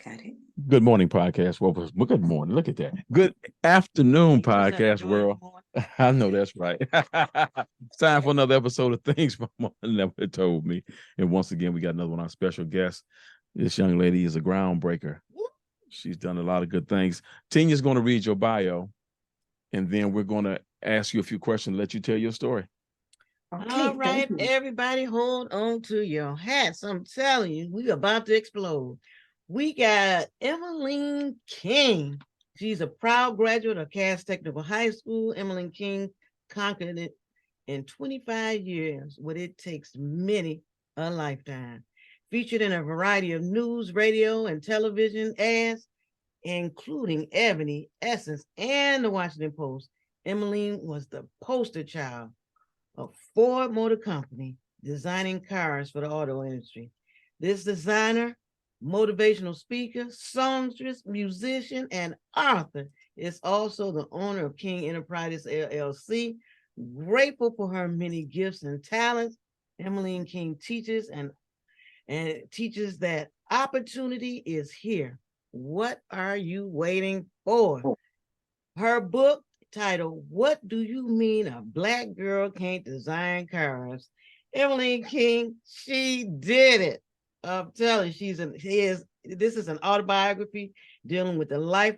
Got it. Good morning, podcast. Well, good morning. Look at that. Good afternoon, podcast world. I know that's right. It's time for another episode of Things My Mom Never Told Me. And once again, we got another one of our special guests. This young lady is a groundbreaker. She's done a lot of good things. Tina's going to read your bio, and then we're going to ask you a few questions, let you tell your story. Okay, all right, everybody, hold on to your hats. I'm telling you, we're about to explode. We got Emeline King. She's a proud graduate of Cass Tech High School. Emeline King conquered it in 25 years, what it takes many a lifetime. Featured in a variety of news, radio, and television ads, including Ebony, Essence, and the Washington Post. Emeline was the poster child of Ford Motor Company, designing cars for the auto industry. This designer, motivational speaker, songstress, musician, and author is also the owner of King Enterprises LLC. Grateful for her many gifts and talents, Emeline King teaches and teaches that opportunity is here. What are you waiting for? Her book titled, What Do You Mean a Black Girl Can't Design Cars? Emeline King, she did it. I'm telling you, this is an autobiography dealing with the life.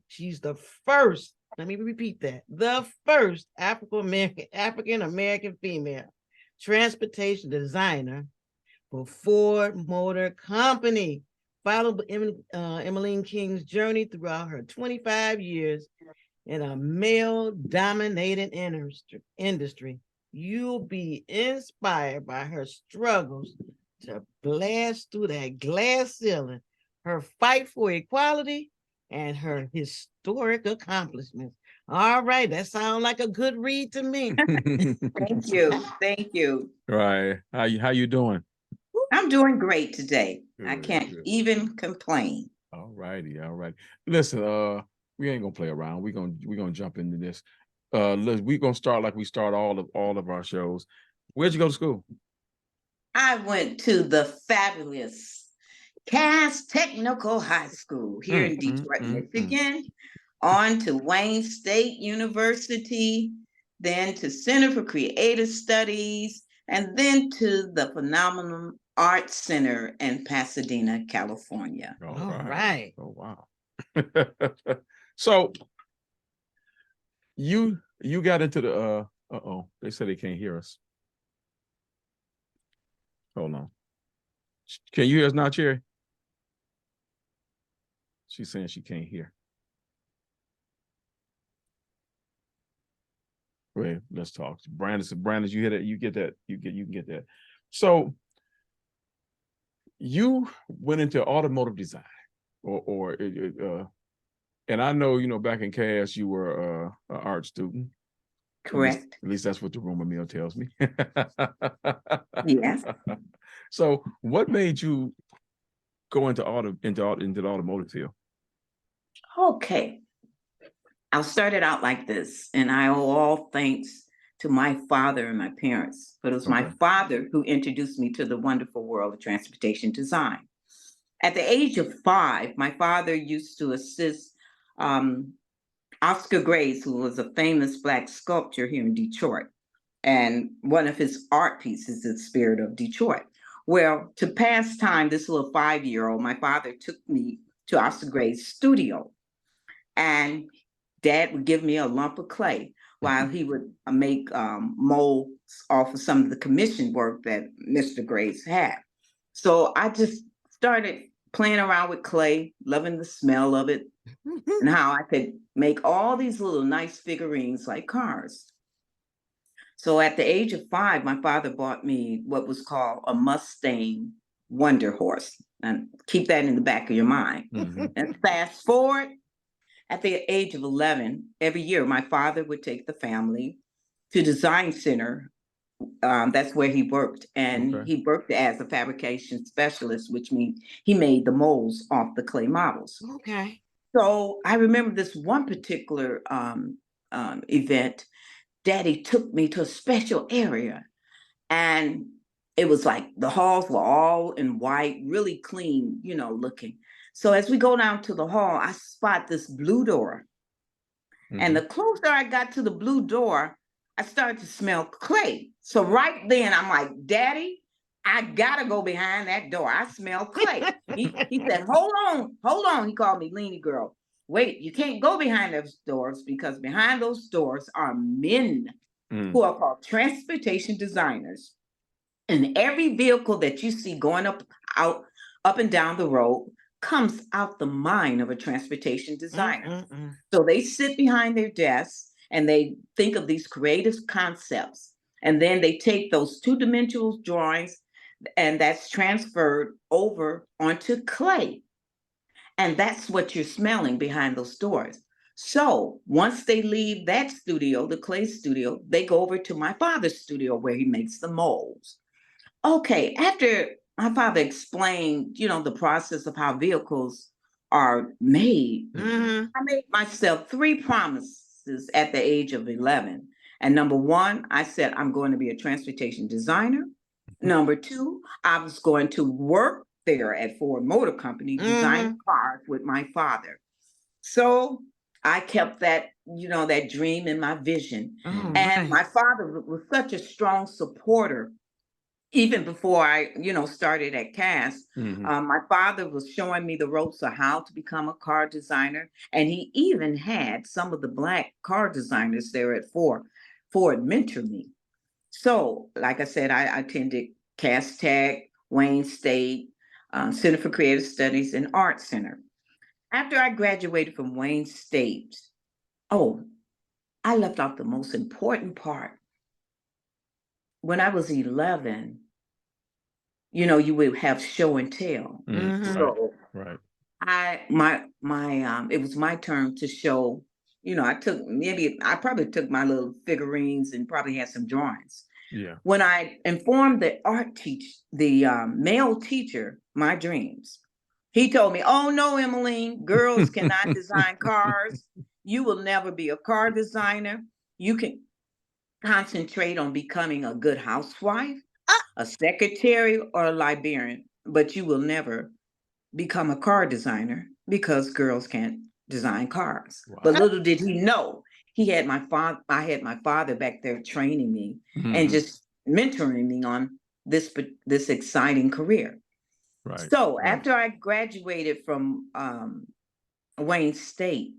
She's the first, let me repeat that, the first African American female transportation designer for Ford Motor Company. Follow Emeline King's journey throughout her 25 years in a male-dominated industry. You'll be inspired by her struggles to blast through that glass ceiling, her fight for equality, and her historic accomplishments. All right, that sounds like a good read to me. Thank you. Thank you. Right. How you doing? I'm doing great today. I can't even complain. All righty. Listen, we ain't gonna play around. We're gonna jump into this. We're gonna start like we start all of our shows. Where'd you go to school? I went to the fabulous Cass Technical High School here in Detroit, Michigan, on to Wayne State University, then to Center for Creative Studies, and then to the Phenomenal Arts Center in Pasadena, California. All right. Oh, wow. So you got into the they said they can't hear us. Hold on. Can you hear us now, Cherry? She's saying she can't hear. Wait, let's talk. Brandon, you hear that? You get that? You can get that. So you went into automotive design, and I know, back in Cass, you were an art student. Correct. At least that's what the rumor mill tells me. Yes. So what made you go into the automotive field? Okay. I'll start it out like this, and I owe all thanks to my father and my parents. But it was my father who introduced me to the wonderful world of transportation design. At the age of 5, my father used to assist Oscar Grace, who was a famous Black sculptor here in Detroit. And one of his art pieces is the Spirit of Detroit. Well, to pass time, this little 5-year-old, my father took me to Oscar Grace's studio. And Dad would give me a lump of clay while he would make molds off of some of the commission work that Mr. Grace had. So I just started playing around with clay, loving the smell of it, and how I could make all these little nice figurines like cars. So at the age of 5, my father bought me what was called a Mustang Wonder Horse. And keep that in the back of your mind. And fast forward, at the age of 11, every year, my father would take the family to Design Center. That's where he worked. And he worked as a fabrication specialist, which means he made the molds off the clay models. Okay. So I remember this one particular event. Daddy took me to a special area, and it was like the halls were all in white, really clean, looking. So as we go down to the hall, I spot this blue door. And the closer I got to the blue door, I started to smell clay. So right then I'm like, Daddy, I gotta go behind that door. I smell clay. He said, hold on. He called me Leanie Girl. Wait, you can't go behind those doors because behind those doors are men who are called transportation designers. And every vehicle that you see going up and down the road comes out the mind of a transportation designer. So they sit behind their desks and they think of these creative concepts. And then they take those two-dimensional drawings and that's transferred over onto clay. And that's what you're smelling behind those doors. So once they leave that studio, the clay studio, they go over to my father's studio where he makes the molds. Okay, after my father explained, the process of how vehicles are made, I made myself 3 promises at the age of 11. And number 1, I said, I'm going to be a transportation designer. Number 2, I was going to work there at Ford Motor Company, designing cars with my father. So I kept that, that dream in my vision. And my father was such a strong supporter. Even before I, started at Cass, my father was showing me the ropes of how to become a car designer. And he even had some of the Black car designers there at Ford mentor me. So, like I said, I attended Cass Tech, Wayne State, Center for Creative Studies, and Art Center. After I graduated from Wayne State, I left out the most important part. When I was 11, you would have show and tell. So right. it was my turn to show. I probably took my little figurines and probably had some drawings. Yeah. When I informed the male teacher my dreams, he told me, "Oh no, Emeline, girls cannot design cars. You will never be a car designer. You can concentrate on becoming a good housewife, a secretary, or a librarian, but you will never become a car designer because girls can't design cars." Wow. But little did he know, I had my father back there training me and just mentoring me on this exciting career. Right. So after I graduated from Wayne State,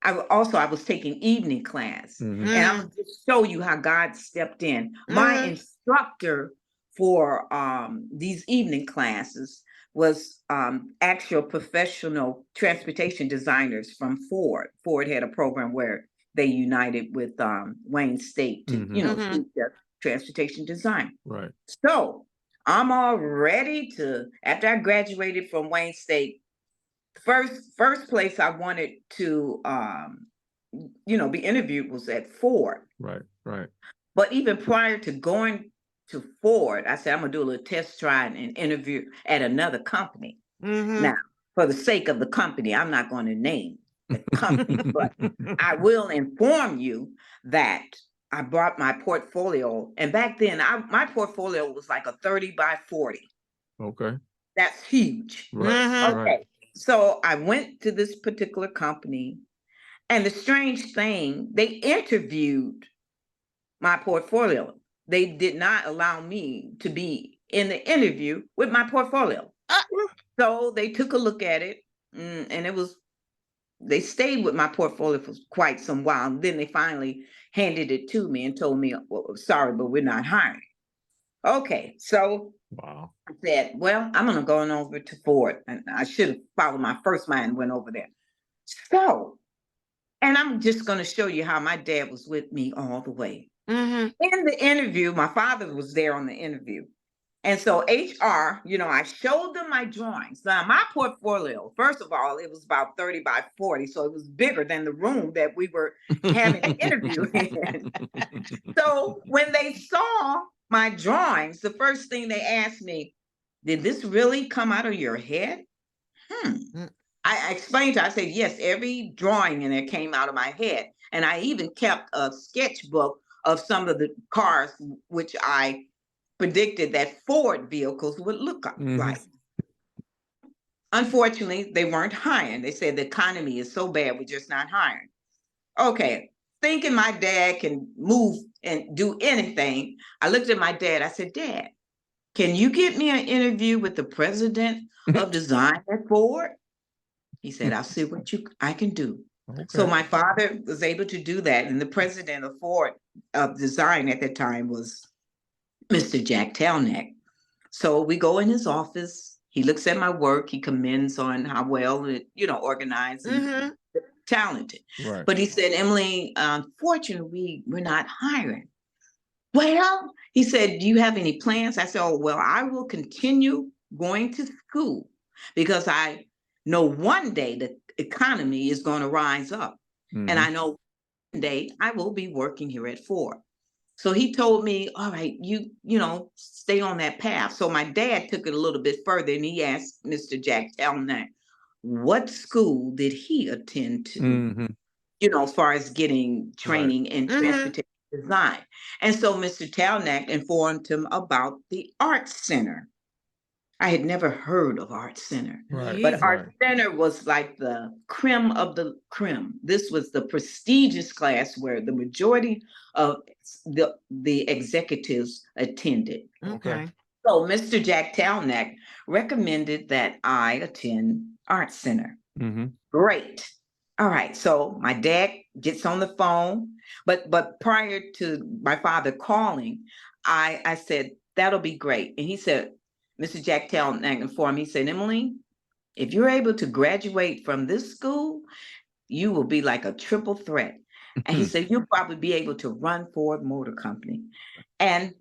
I was taking evening class, and I'm gonna just show you how God stepped in. My instructor for these evening classes was actual professional transportation designers from Ford. Ford had a program where they united with Wayne State to, teach their transportation design. Right. So I'm all ready to. After I graduated from Wayne State, first place I wanted to be interviewed was at Ford. Right. But even prior to going to Ford, I said I'm gonna do a little test drive and interview at another company. Now, for the sake of the company, I'm not going to name the company, but I will inform you that I brought my portfolio, and back then my portfolio was like a 30 by 40. Okay. That's huge. Right. Okay. Right. So I went to this particular company, and the strange thing, they interviewed my portfolio. They did not allow me to be in the interview with my portfolio. So they took a look at it, and they stayed with my portfolio for quite some while. And then they finally handed it to me and told me, well, sorry, but we're not hiring. Okay, so Wow. I said, well, I'm gonna go on over to Ford. And I should have followed my first mind and went over there. So, and I'm just gonna show you how my dad was with me all the way. In the interview, my father was there on the interview. And so HR, I showed them my drawings. Now, my portfolio, first of all, it was about 30 by 40. So it was bigger than the room that we were having an interview in. So when they saw my drawings, the first thing they asked me, did this really come out of your head? I explained to her, I said, yes, every drawing in there came out of my head. And I even kept a sketchbook of some of the cars which I predicted that Ford vehicles would look like. Unfortunately, they weren't hiring. They said the economy is so bad, we're just not hiring. Okay, thinking my dad can move and do anything, I looked at my dad. I said, Dad, can you get me an interview with the president of design at Ford? He said, I'll see what I can do. Okay. So my father was able to do that. And the president of Ford of design at that time was Mr. Jack Telnack. So we go in his office. He looks at my work. He commends on how well it, organized and talented. Right. But he said, Emily, unfortunately, we're not hiring. Well, he said, do you have any plans? I said, oh, well, I will continue going to school because I know one day the economy is going to rise up. And I know one day I will be working here at Ford. So he told me, all right, you stay on that path. So my dad took it a little bit further and he asked Mr. Jack Telnack, what school did he attend to, as far as getting training in transportation design. And so Mr. Telnack informed him about the Art Center. I had never heard of Art Center, but Art Center was like the creme of the creme. This was the prestigious class where the majority of the executives attended. Okay. So Mr. Jack Telnack recommended that I attend Art Center. Great. All right. So my dad gets on the phone, but prior to my father calling, I said, that'll be great. And he said, Mr. Jack Telnack informed me, he said, Emily, if you're able to graduate from this school, you will be like a triple threat. And he said, you'll probably be able to run Ford Motor Company. And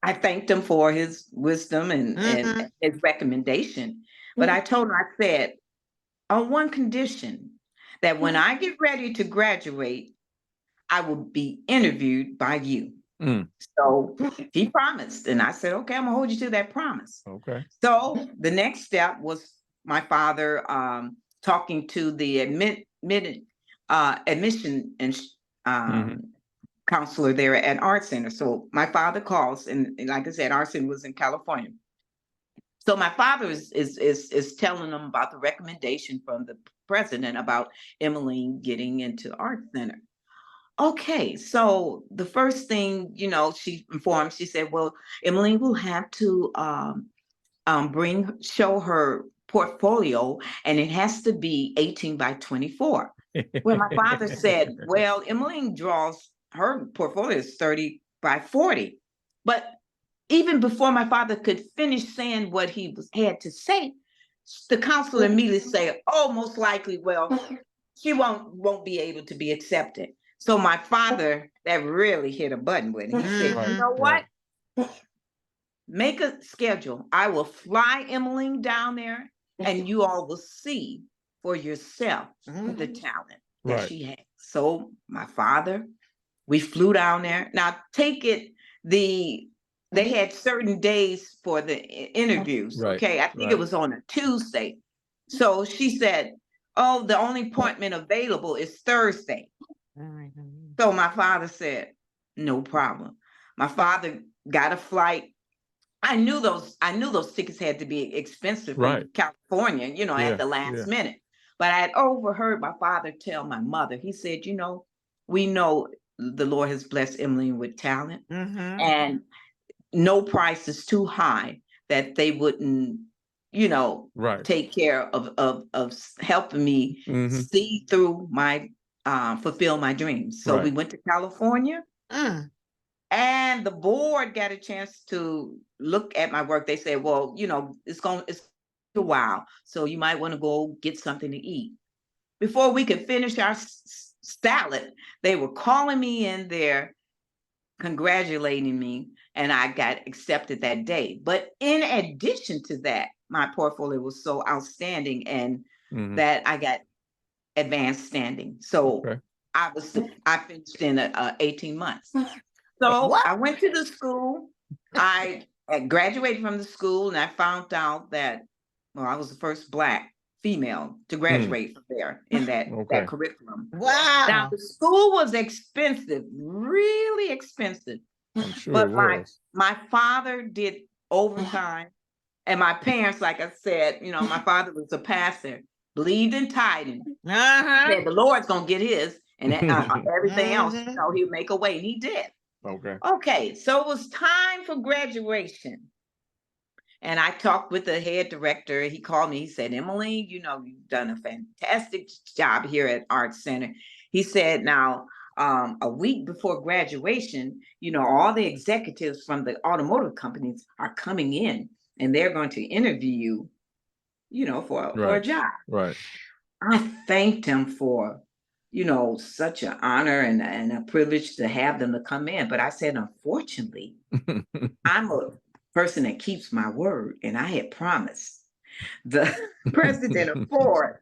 I thanked him for his wisdom and his recommendation. But I told him, I said, on one condition, that when I get ready to graduate, I will be interviewed by you. So he promised, and I said, okay, I'm gonna hold you to that promise. Okay. So the next step was my father talking to the admission and counselor there at Art Center. So my father calls, and like I said, Art Center was in California. So my father is telling them about the recommendation from the president about Emeline getting into Art Center. Okay, so the first thing, she informed, she said, well, Emeline will have to show her portfolio, and it has to be 18 by 24. Well, my father said, well, Emeline draws, her portfolio is 30 by 40. But even before my father could finish saying what he had to say, the counselor immediately said, oh, most likely, well, she won't be able to be accepted. So my father, that really hit a button with him. He said, you know what? Make a schedule. I will fly Emeline down there and you all will see for yourself the talent that she has. So my father, we flew down there. Now take it, they had certain days for the interviews. Okay. I think it was on a Tuesday. So she said, oh, the only appointment available is Thursday. So my father said, no problem. My father got a flight. I knew those tickets had to be expensive from California, at the last minute. But I had overheard my father tell my mother, he said, we know the Lord has blessed Emeline with talent, and no price is too high that they wouldn't, take care of helping me see through my fulfill my dreams. So we went to California, and the board got a chance to look at my work. They said, well, it's a while, so you might want to go get something to eat. Before we could finish our salad, they were calling me in there, congratulating me, and I got accepted that day. But in addition to that, my portfolio was so outstanding, and that I got advanced standing. So I finished in 18 months. So I went to the school. I graduated from the school, and I found out that, well, I was the first Black female to graduate from there in that curriculum. Wow. Now the school was expensive, really expensive. I'm sure But it was. my father did overtime, and my parents, like I said, my father was a pastor, believed in tithing. Said the Lord's gonna get his, and everything else, he'll make a way. And he did. Okay. Okay, so it was time for graduation. And I talked with the head director. He called me. He said, Emily, you've done a fantastic job here at Art Center. He said, now, a week before graduation, all the executives from the automotive companies are coming in, and they're going to interview you, for a job. Right. I thanked him for, such an honor and a privilege to have them to come in. But I said, unfortunately, I'm a person that keeps my word, and I had promised the president of Ford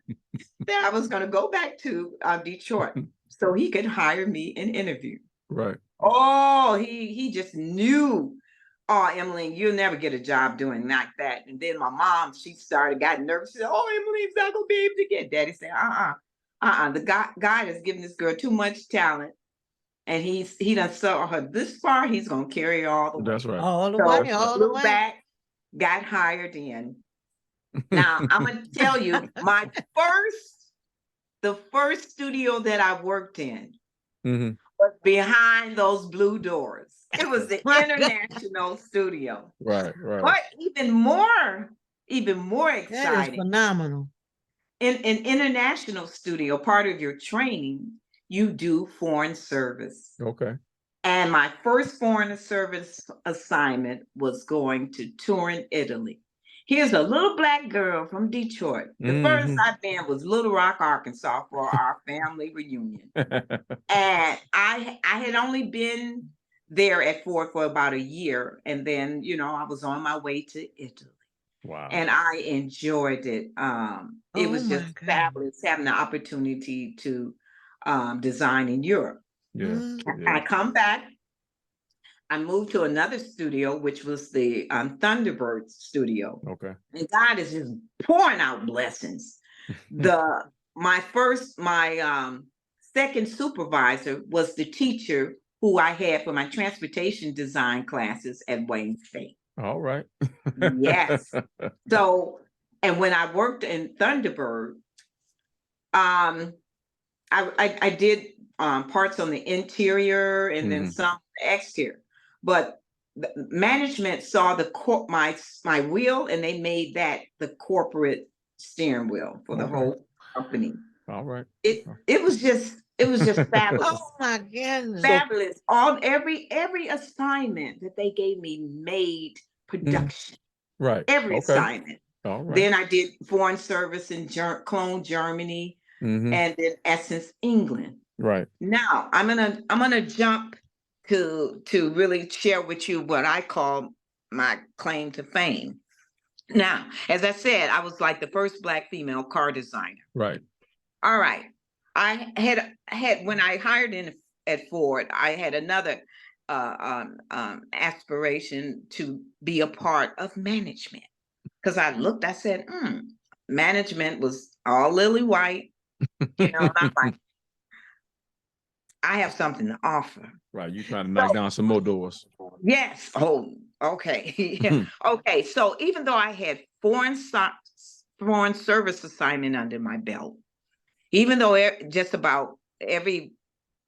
that I was going to go back to Detroit so he could hire me and interview. Right. Oh, he just knew. Oh, Emeline, you'll never get a job doing like that. And then my mom, she got nervous. She said, "Oh, Emily's not gonna be able to get." Daddy said, The God has given this girl too much talent, and he done saw her this far. He's gonna carry her all the way. That's right. All the way, all the way. Back, got hired in. Now I'm gonna tell you, the first studio that I worked in was behind those blue doors. It was the international studio. Right. But even more exciting. That is phenomenal. In an international studio, part of your training, you do foreign service. Okay. And my first foreign service assignment was going to Turin, Italy. Here's a little Black girl from Detroit. The first I've been was Little Rock, Arkansas for our family reunion. And I had only been there at Ford for about a year. And then, I was on my way to Italy. Wow. And I enjoyed it. It was just fabulous having the opportunity to design in Europe. Yeah. I come back. I moved to another studio, which was the Thunderbird studio. Okay. And God is just pouring out blessings. My second supervisor was the teacher who I had for my transportation design classes at Wayne State. All right. Yes. So, and when I worked in Thunderbird, I did parts on the interior and then some exterior. But the management saw my wheel, and they made that the corporate steering wheel for the whole company. All right. It was just fabulous. Oh my goodness. Fabulous. Every assignment that they gave me made production. Right. Every assignment. All right. Then I did foreign service in Cologne, Germany, and then Essence, England. Right. Now I'm gonna jump to really share with you what I call my claim to fame. Now, as I said, I was like the first Black female car designer. Right. All right. I had when I hired in at Ford, I had another aspiration to be a part of management, because I said, management was all lily white, and I'm like, I have something to offer. Right. You trying to knock down some more doors. Yes. Oh, okay. Okay. So even though I had foreign service assignment under my belt, even though just about every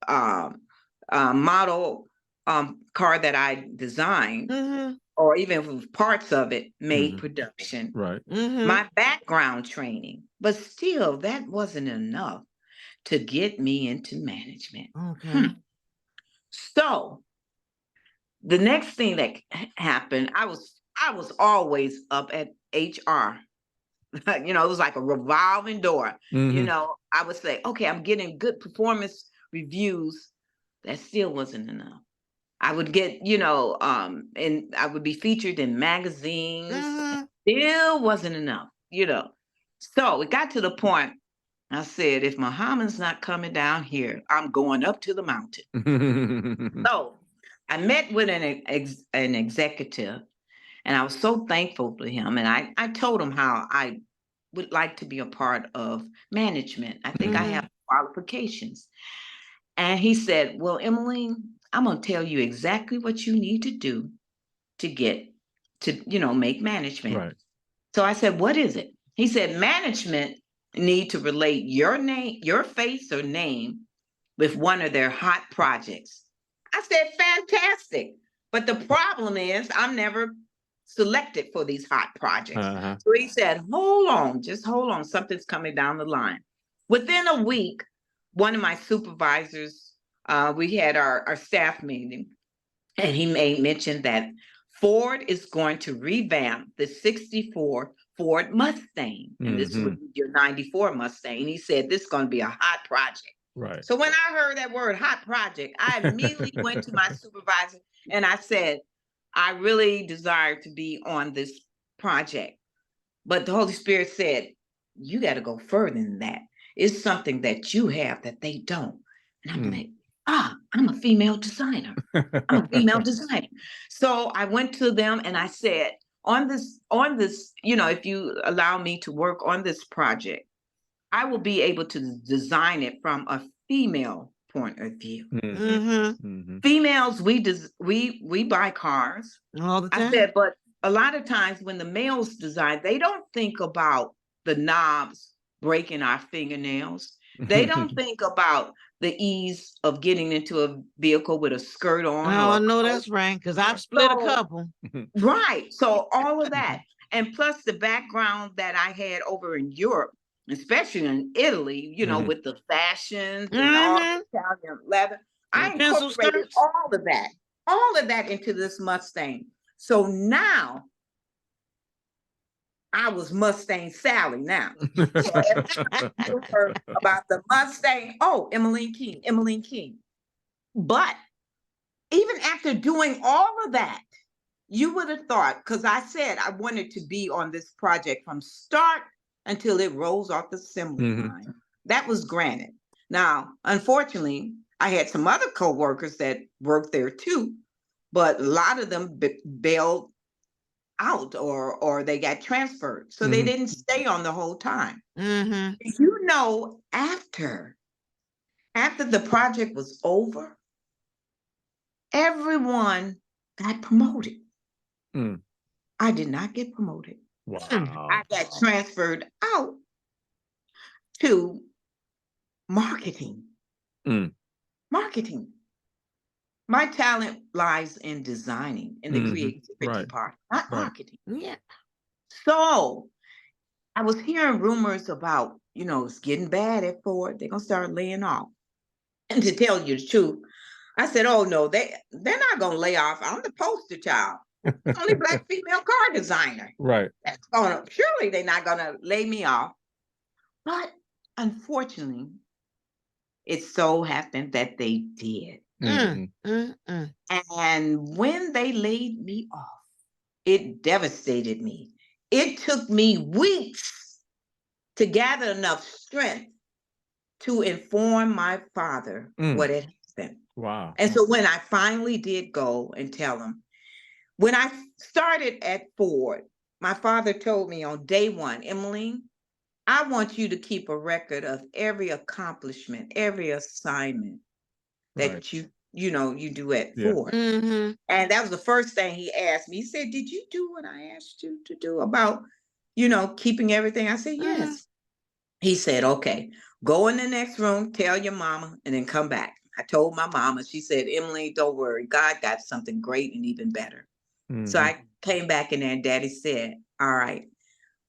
model car that I designed, or even parts of it, made production. Right. My background training, but still that wasn't enough to get me into management. Okay. So the next thing that happened, I was always up at HR. It was like a revolving door. I would say, okay, I'm getting good performance reviews. That still wasn't enough. I would get, and I would be featured in magazines. Still wasn't enough, So it got to the point, I said, if Muhammad's not coming down here, I'm going up to the mountain. So I met with an executive, and I was so thankful to him. And I told him how I would like to be a part of management. I think I have qualifications. And he said, well, Emeline, I'm going to tell you exactly what you need to do to get to, make management. Right. So I said, what is it? He said, management need to relate your name, your face or name with one of their hot projects. I said, fantastic. But the problem is I'm never selected for these hot projects. Uh-huh. So he said, hold on, just hold on. Something's coming down the line. Within a week, one of my supervisors, we had our staff meeting, and he made mention that Ford is going to revamp the 64 Ford Mustang. And this would be your 94 Mustang. And he said, this is going to be a hot project. Right. So when I heard that word hot project, I immediately went to my supervisor and I said, I really desire to be on this project. But the Holy Spirit said, you got to go further than that. It's something that you have that they don't. And I'm like, I'm a female designer. I'm a female designer. So I went to them and I said, on this, if you allow me to work on this project, I will be able to design it from a female point of view. Females, we buy cars all the time. I said, but a lot of times when the males design, they don't think about the knobs breaking our fingernails. They don't think about the ease of getting into a vehicle with a skirt on. Oh, I know that's right, because I've split a couple. Right. So all of that. And plus the background that I had over in Europe, especially in Italy, with the fashions and all the Italian leather. I incorporated all of that into this Mustang. So now I was Mustang Sally now. So every time you heard about the Mustang, Emeline King. But even after doing all of that, you would have thought, because I said I wanted to be on this project from start until it rolls off the assembly line. That was granted. Now, unfortunately, I had some other co-workers that worked there too, but a lot of them bailed out or they got transferred. So they didn't stay on the whole time. After the project was over, everyone got promoted. I did not get promoted. Wow. I got transferred out to marketing. Marketing. My talent lies in designing, in the creativity part, not marketing. Yeah. So I was hearing rumors about, it's getting bad at Ford. They're going to start laying off. And to tell you the truth, I said, oh, no, they're not going to lay off. I'm the poster child. Only Black female car designer. Right. Surely they're not going to lay me off. But unfortunately, it so happened that they did. And when they laid me off, it devastated me. It took me weeks to gather enough strength to inform my father what had happened. Wow. And so when I finally did go and tell him, when I started at Ford, my father told me on day one, Emeline, I want you to keep a record of every accomplishment, every assignment that you do at Ford. And that was the first thing he asked me. He said, did you do what I asked you to do about, keeping everything? I said, yes. He said, okay, go in the next room, tell your mama, and then come back. I told my mama. She said, Emily, don't worry. God got something great and even better. So I came back in there and Daddy said, all right,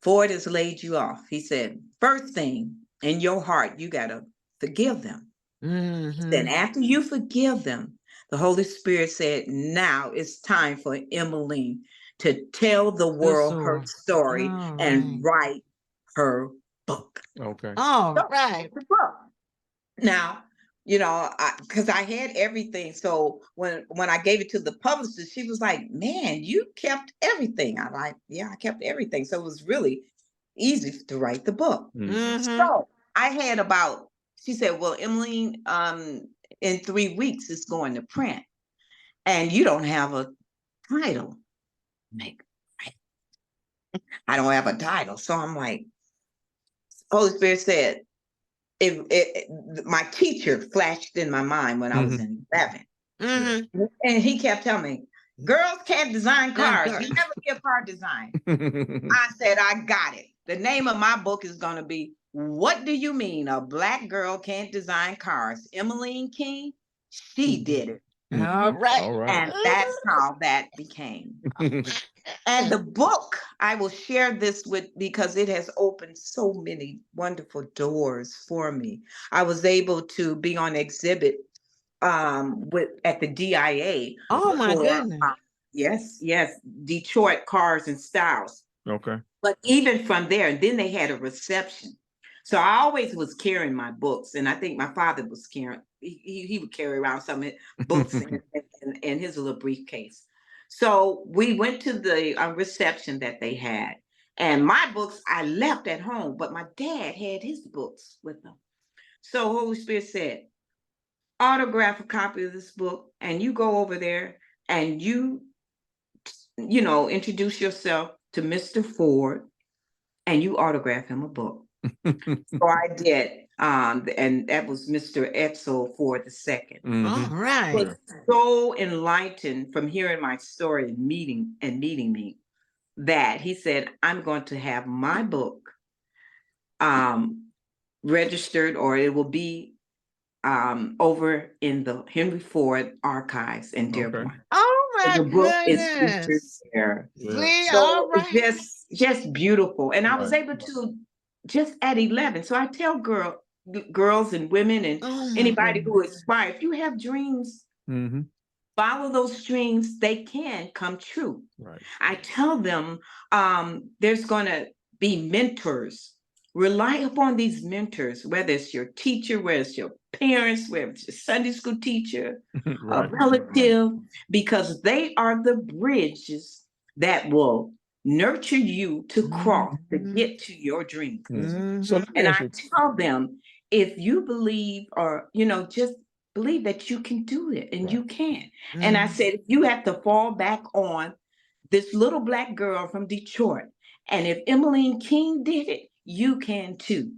Ford has laid you off. He said, first thing in your heart, you got to forgive them. Then after you forgive them, the Holy Spirit said, now it's time for Emeline to tell the world her story and write her book. Okay. All right. The book. Now, because I had everything. So when I gave it to the publisher, she was like, man, you kept everything. I'm like, yeah, I kept everything. So it was really easy to write the book. So I had she said, well, Emeline, in 3 weeks, it's going to print. And you don't have a title. I don't have a title. So I'm like, Holy Spirit said, my teacher flashed in my mind when I was in 11. Mm-hmm. And he kept telling me, girls can't design cars. cars. You never give car design. I said, I got it. The name of my book is going to be, What Do You Mean a Black Girl Can't Design Cars? Emeline King, she did it. All right. All right. And that's how that became. And the book, I will share this with, because it has opened so many wonderful doors for me. I was able to be on exhibit at the DIA. Oh my for, goodness. Yes, Detroit Cars and Styles. Okay. But even from there, and then they had a reception. So I always was carrying my books, and I think my father was carrying. He would carry around some books in his little briefcase. So we went to the reception that they had, and my books I left at home, but my dad had his books with him. So Holy Spirit said, autograph a copy of this book, and you go over there and you introduce yourself to Mr. Ford, and you autograph him a book. So I did, and that was Mr. Edsel Ford II. All right. Was so enlightened from hearing my story and meeting me, that he said, I'm going to have my book registered, or it will be over in the Henry Ford archives in Dearborn. Oh my The book is featured goodness. there. See, So all right. it's just beautiful. And I was able to, just at 11. So I tell girls and women and anybody who aspires, if you have dreams, follow those dreams, they can come true. Right. I tell them there's going to be mentors. Rely upon these mentors, whether it's your teacher, whether it's your parents, whether it's your Sunday school teacher, a relative, because they are the bridges that will nurture you to cross to get to your dreams. So and I tell them, if you believe, or just believe that you can do it, and you can. And I said, if you have to fall back on this little Black girl from Detroit, and if Emeline King did it, you can too.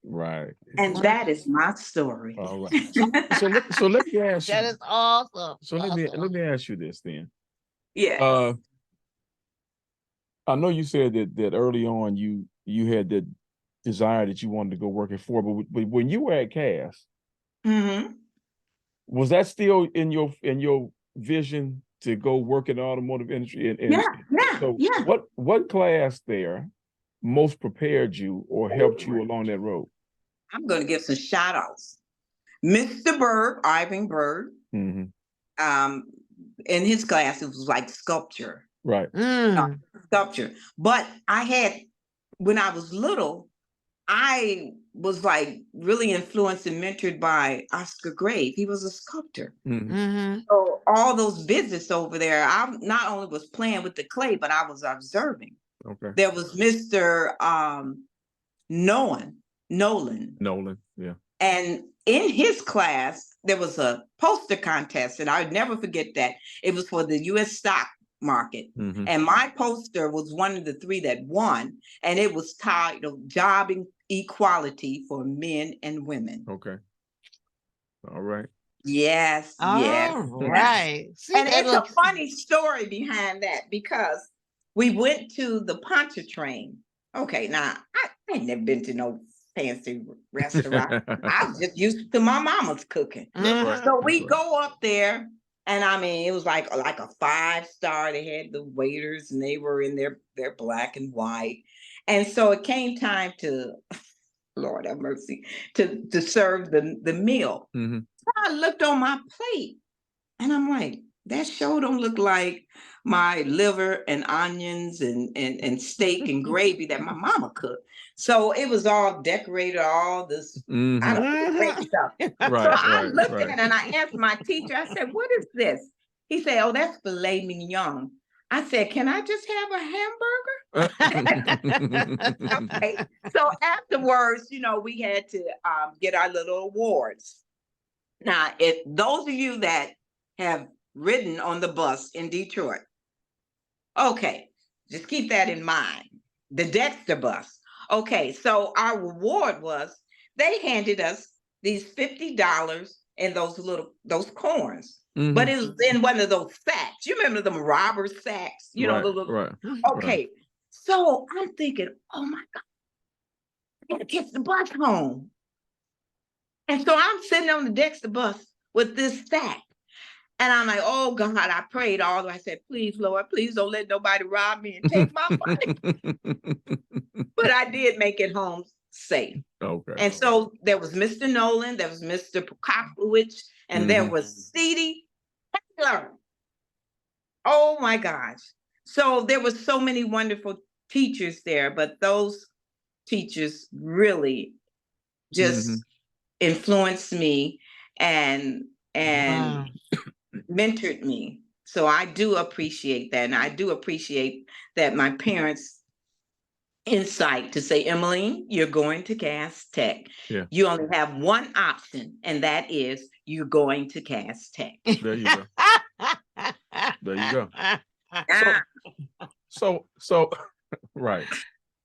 Right. And that is my story. All right. So let me ask you. That is awesome. So let me ask you this then. Yeah. I know you said that early on you had that desire that you wanted to go work at Ford, but when you were at Cass, was that still in your vision to go work in the automotive industry? So what class there most prepared you or helped you along that road? I'm going to give some shout outs. Mr. Bird, Ivan Bird, in his class, it was like sculpture. Right. Sculpture. But when I was little, I was like really influenced and mentored by Oscar Grave. He was a sculptor. So all those visits over there, I not only was playing with the clay, but I was observing. Okay. There was Mr. Nolan, yeah. And in his class, there was a poster contest, and I would never forget that. It was for the U.S. stock market. And my poster was one of the 3 that won, and it was titled Job Equality for Men and Women. Okay. All right. Yes. All right. See, and it's a funny story behind that, because we went to the Pontchartrain. Okay, now I ain't never been to no fancy restaurant. I was just used to my mama's cooking. So we go up there, and I mean, it was like a 5-star. They had the waiters, and they were in their black and white. And so it came time to, Lord have mercy, to serve the meal. So I looked on my plate, and I'm like, that sure don't look like my liver and onions and steak and gravy that my mama cooked. So it was all decorated, all this I don't know, great stuff. So I looked at it, and I asked my teacher, I said, what is this? He said, oh, that's filet mignon. I said, can I just have a hamburger? Okay. So afterwards, we had to get our little awards. Now, if those of you that have ridden on the bus in Detroit, okay, just keep that in mind. The Dexter bus. Okay, so our reward was, they handed us these $50 in those corns. Mhm. But it was in one of those sacks. You remember them robber sacks? You know, Right, the little. right. Okay. So I'm thinking, oh my God, I gotta catch the bus home. And so I'm sitting on the Dexter bus with this sack. And I'm like, oh God, I prayed all the way. I said, please, Lord, please don't let nobody rob me and take my money. But I did make it home safe. Okay. And so there was Mr. Nolan, there was Mr. Prokopowicz, and there was C.D. Taylor. Oh my gosh. So there was so many wonderful teachers there, but those teachers really just influenced me and Wow. mentored me. So I do appreciate that. And I do appreciate that my parents insight to say, Emeline, you're going to Cass Tech. Yeah. You only have one option, and that is you're going to Cass Tech. There you go. There you go. Ah, So right.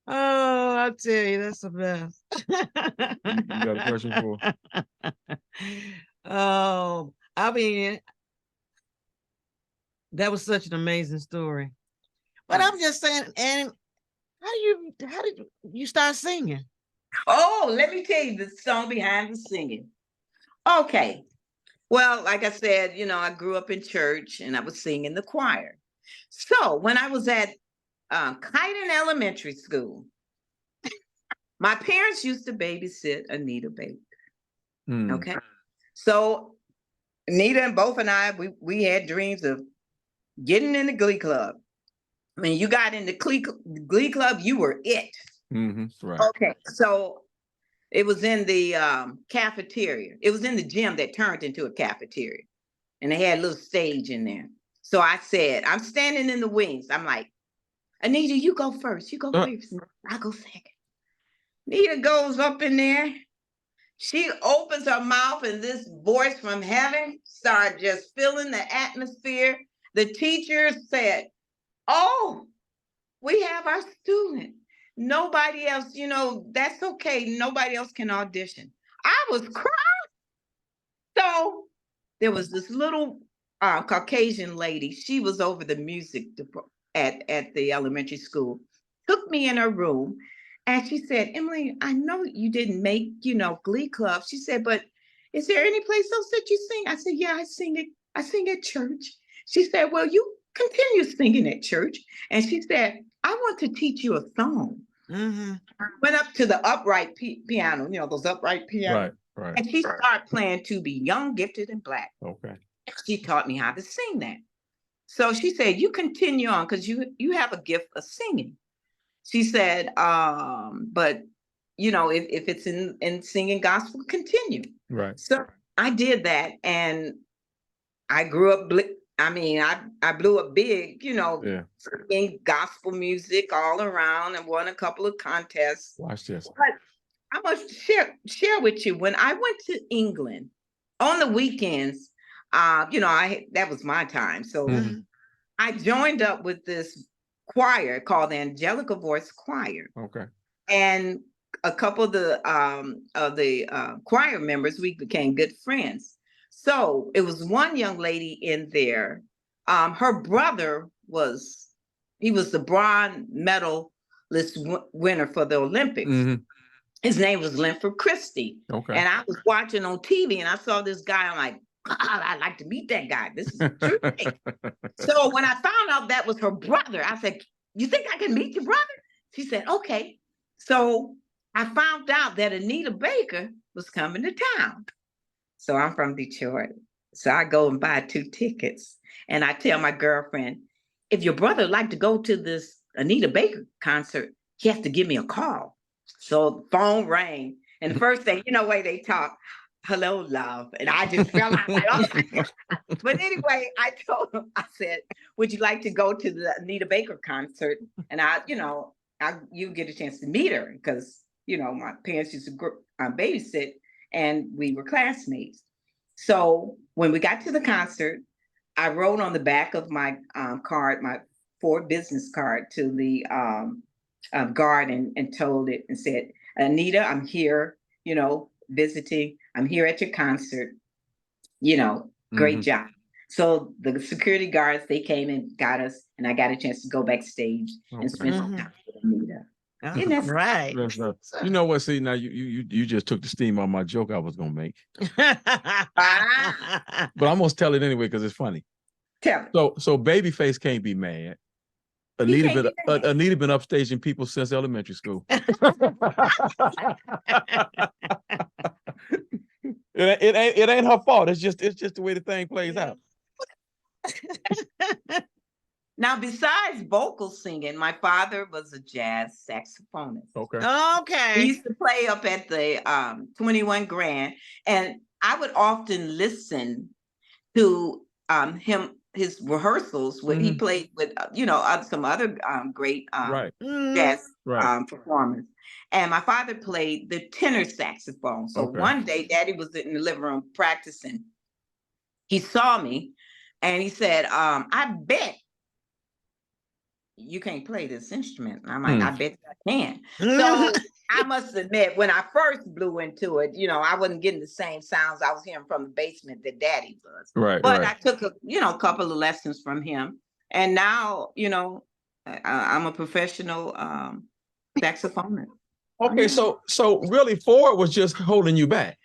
Oh, I tell you, that's the best. You got a question for? Oh, I mean, that was such an amazing story. But I'm just saying, and how did you start singing? oh, let me tell you the song behind the singing. Okay. Well, like I said, you know, I grew up in church and I was singing the choir. So when I was at Kyden Elementary School, my parents used to babysit Anita Baker. Okay. So Anita and both and I, we had dreams of getting in the Glee Club. When you got in the Glee Club, you were it. Right. Okay. So it was in the cafeteria. It was in the gym that turned into a cafeteria. And they had a little stage in there. So I said, I'm standing in the wings. I'm like, Anita, you go first. You go first. I'll go second. Anita goes up in there. She opens her mouth and this voice from heaven started just filling the atmosphere. The teacher said, oh, we have our student. Nobody else, you know, that's okay. Nobody else can audition. I was crying. So there was this little Caucasian lady. She was over the music at the elementary school. Took me in her room, and she said, "Emily, I know you didn't make, you know, Glee Club." She said, "But is there any place else that you sing?" I said, "Yeah, I sing it. I sing at church." She said, "Well, you continue singing at church." And she said, "I want to teach you a song." Went up to the upright piano, you know, those upright pianos. Right. And she started playing To Be Young, Gifted, and Black. Okay. She taught me how to sing that. So she said, you continue on because you have a gift of singing. She said, but you know, if it's in singing gospel, continue. Right. So I did that, and I grew up. I blew up big, you know, singing gospel music all around, and won a couple of contests. Watch this. But I must share with you when I went to England on the weekends. You know, that was my time, so I joined up with this choir called the Angelica Voice Choir. Okay. And a couple of the choir members, we became good friends. So it was one young lady in there. Her brother was the bronze medalist winner for the Olympics. His name was Linford Christie. Okay. And I was watching on TV and I saw this guy. I'm like, God, I'd like to meet that guy. This is a true thing. So when I found out that was her brother, I said, you think I can meet your brother? She said, okay. So I found out that Anita Baker was coming to town. So I'm from Detroit. So I go and buy 2 tickets. And I tell my girlfriend, if your brother would like to go to this Anita Baker concert, he has to give me a call. So the phone rang. And the first thing, you know, way they talk, hello, love. And I just fell out like, oh my God. But anyway, I told him, I said, would you like to go to the Anita Baker concert? And you get a chance to meet her because, you know, my parents used to babysit and we were classmates. So when we got to the concert, I wrote on the back of my card, my Ford business card to the guard and told it and said, Anita, I'm here, you know, visiting. I'm here at your concert. great job. So the security guards, they came and got us, and I got a chance to go backstage and spend some time with Anita. And that's right. You know what? See, now you just took the steam on my joke I was gonna make. But I'm gonna tell it anyway because it's funny. Tell it. So Babyface can't be mad. Anita been upstaging people since elementary school. It ain't her fault. It's just the way the thing plays out. Now, besides vocal singing, my father was a jazz saxophonist. Okay. He used to play up at the 21 Grand, and I would often listen to his rehearsals when he played with some other great jazz performers. And my father played the tenor saxophone. So one day, Daddy was in the living room practicing. He saw me, and he said, "I bet you can't play this instrument." And I'm like, "I bet I can." So I must admit, when I first blew into it, I wasn't getting the same sounds I was hearing from the basement that Daddy was. But I took a couple of lessons from him, and now I'm a professional saxophonist. Okay, so really Ford was just holding you back.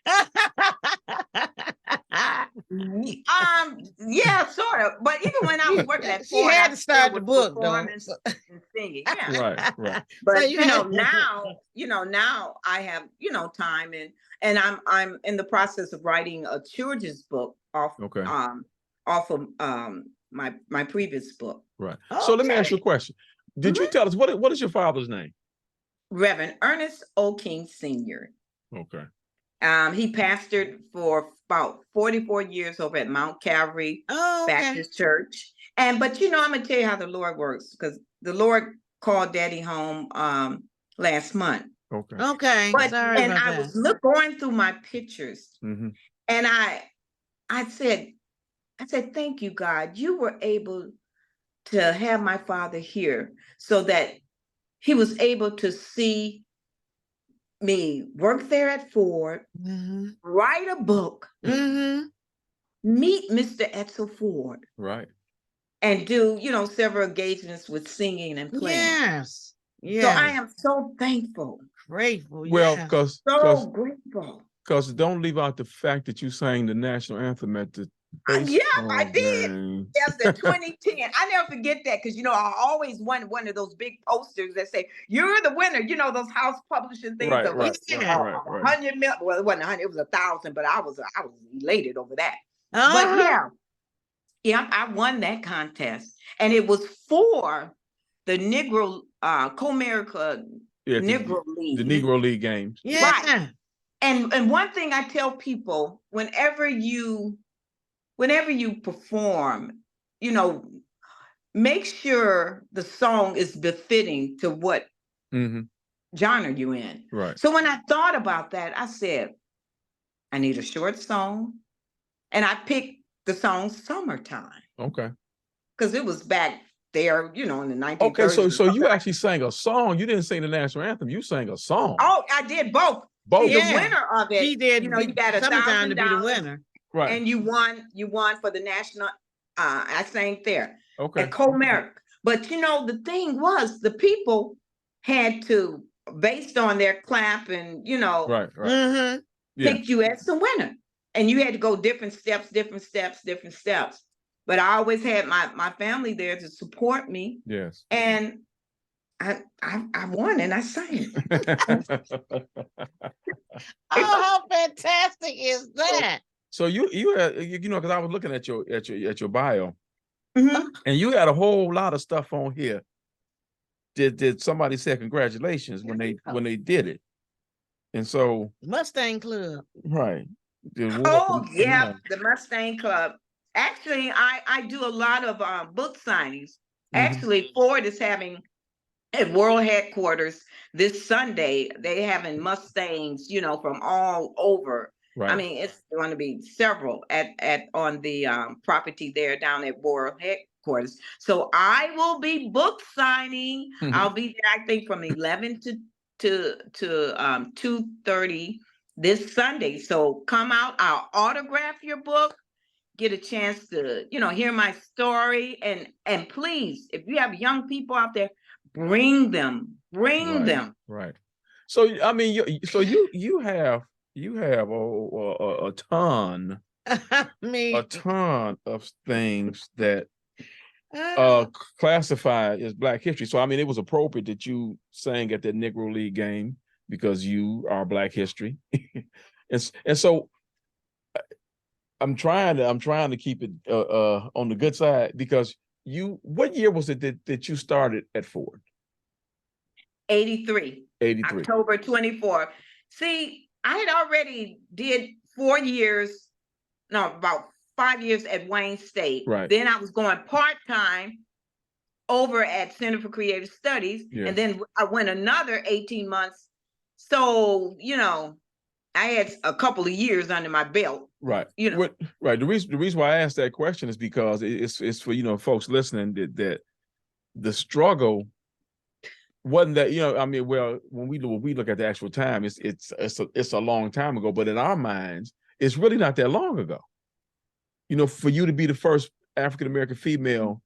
Yeah, sort of. But even when I was working at Ford, she had to start the book though. And singing. Yeah. Right. But now I have time, and I'm in the process of writing a children's book off of my previous book. Right. So let me ask you a question. Did you tell us what is your father's name? Reverend Ernest O. King Sr. Okay. He pastored for about 44 years over at Mount Calvary Baptist Church. But I'm gonna tell you how the Lord works, because the Lord called Daddy home last month. Okay. But I was going through my pictures, and I said, thank you, God. You were able to have my father here so that he was able to see me work there at Ford, write a book, meet Mr. Edsel Ford, right, and do several engagements with singing and playing. Yes. So I am so thankful, grateful. Well, because grateful. Because don't leave out the fact that you sang the national anthem at the I did. That's the 2010. I never forget that, because I always wanted one of those big posters that say "You're the winner." Those house publishing things. Right. 100 million. Well, it wasn't 100. It was 1,000. But I was elated over that. But I won that contest, and it was for the Negro Comerica Negro League, the Negro League games. Yeah. Right. And one thing I tell people, whenever you perform, make sure the song is befitting to what genre you're in. Right. So when I thought about that, I said, I need a short song, and I picked the song "Summertime." Okay. Because it was back there, in the 1930s. Okay, so you actually sang a song. You didn't sing the national anthem. You sang a song. Oh, I did both. Both. See, the winner of it, she did. You got $1,000 to be the winner, right? And you won for the national. I sang there. Okay. At Comerica. But the thing was, the people had to, based on their clap and right. pick you as the winner, and you had to go different steps. But I always had my family there to support me. Yes. And I won, and I sang. Oh, how fantastic is that? So you had, because I was looking at your bio, and you had a whole lot of stuff on here. Did somebody say congratulations when they did it? And so Mustang Club. Right. Oh yeah, the Mustang Club. Actually, I do a lot of book signings. Actually, Ford is having at World Headquarters this Sunday. They having Mustangs, from all over. Right. I mean, it's going to be several on the property there down at World Headquarters. So I will be book signing. I'll be there, I think, from 11 to 2:30 this Sunday. So come out. I'll autograph your book. get a chance to, hear my story. And please, if you have young people out there, bring them. Right. So I mean, you have a ton of things that classified as Black history. So I mean, it was appropriate that you sang at that Negro League game because you are Black history. and so I'm trying to keep it on the good side, because what year was it that you started at Ford? 83. 83. October 24. See, I had already did 4 years, no, about 5 years at Wayne State. Right. Then I was going part-time over at Center for Creative Studies. Yeah. And then I went another 18 months. So, I had a couple of years under my belt. Right. Right. The reason why I asked that question is because it's for, folks listening that the struggle wasn't that, I mean, well, when we look at the actual time, it's a long time ago, but in our minds, it's really not that long ago. For you to be the first African-American female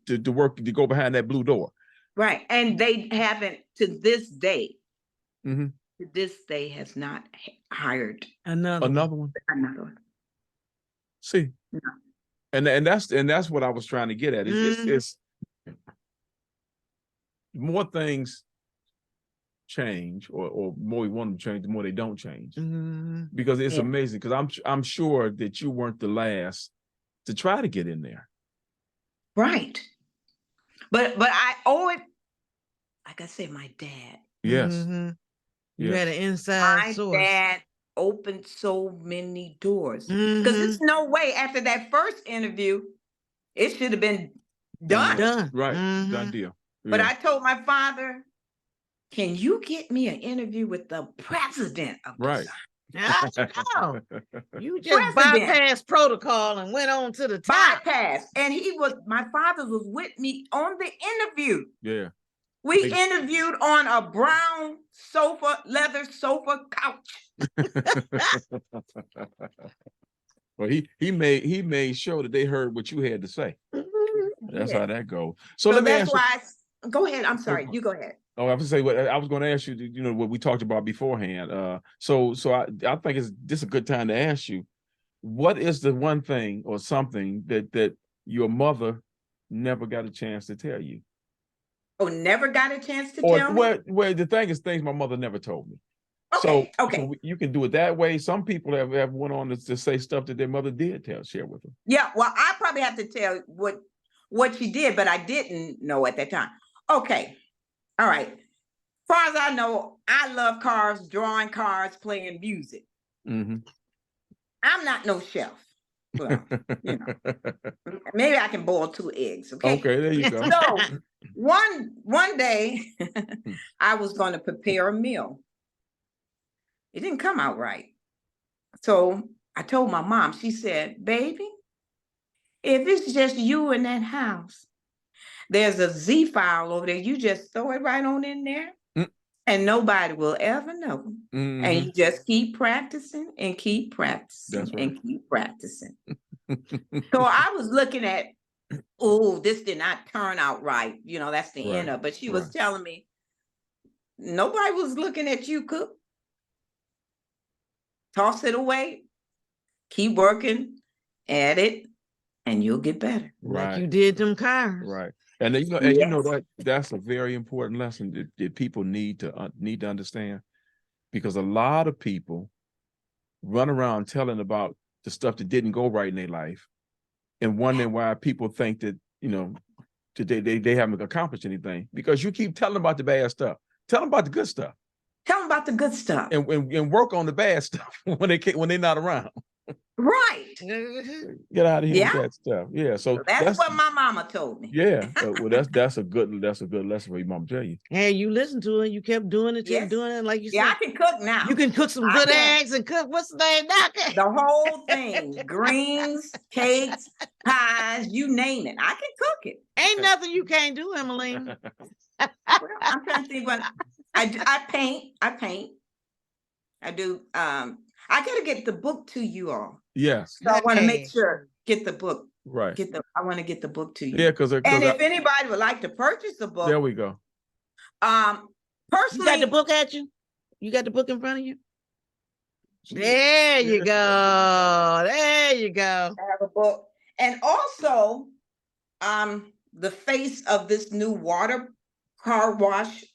to work, to go behind that blue door. Right. And they haven't, to this day, to this day, has not hired another one. See, no. and that's what I was trying to get at. It's more things change, or more we want them to change, the more they don't change. Because it's amazing. Because I'm sure that you weren't the last to try to get in there. Right. But I owe it, like I said, my dad. Yes. You had an inside source. My dad opened so many doors. Because there's no way after that first interview, it should have been done. Right. Done deal. Yeah. But I told my father, can you get me an interview with the president of right. design? You just bypassed protocol and went on to the top. Bypass. And my father was with me on the interview. Yeah. We interviewed on a brown leather sofa couch. Well, he made sure that they heard what you had to say. That's how that goes. So let me ask you. Go ahead. I'm sorry. You go ahead. Oh, I was going to ask you, what we talked about beforehand. So I think this is a good time to ask you, what is the one thing or something that your mother never got a chance to tell you? Oh, never got a chance to tell me? Well, the thing is, things my mother never told me. Okay, so you can do it that way. Some people have went on to say stuff that their mother did share with them. Yeah, well, I probably have to tell what she did, but I didn't know at that time. Okay, all right. As far as I know, I love cars, drawing cars, playing music. I'm not no chef. Well, maybe I can boil 2 eggs. Okay. Okay, there you go. So one day, I was going to prepare a meal. It didn't come out right. So I told my mom. She said, "Baby, if it's just you in that house, there's a Z file over there. You just throw it right on in there, and nobody will ever know. And you just keep practicing and keep practicing and keep practicing." So I was looking at, this did not turn out right. That's the end of it. But she was telling me, nobody was looking at you cook. Toss it away. Keep working at it, and you'll get better. Like you did them cars. Right. And that's a very important lesson that people need to understand, because a lot of people run around telling about the stuff that didn't go right in their life, and wondering why people think that they haven't accomplished anything, because you keep telling about the bad stuff. Tell them about the good stuff. Tell them about the good stuff, and work on the bad stuff when they're not around. Right. Get out of here with that stuff. Yeah. So that's what my mama told me. Yeah. Well, that's a good lesson for your mom to tell you. Hey, you listened to it. You kept doing it. Kept doing it. Like you said. Yeah, I can cook now. You can cook some good eggs and cook what's the name? The whole thing. Greens, cakes, pies, you name it. I can cook it. Ain't nothing you can't do, Emeline. Well, I'm trying to think what I paint. I do. I gotta get the book to you all. Yes. So I want to make sure get the book. Right. I want to get the book to you. Yeah, because and if anybody would like to purchase the book, there we go. Personally, you got the book at you? You got the book in front of you? There you go. There you go. I have a book. And also, the face of this new water car wash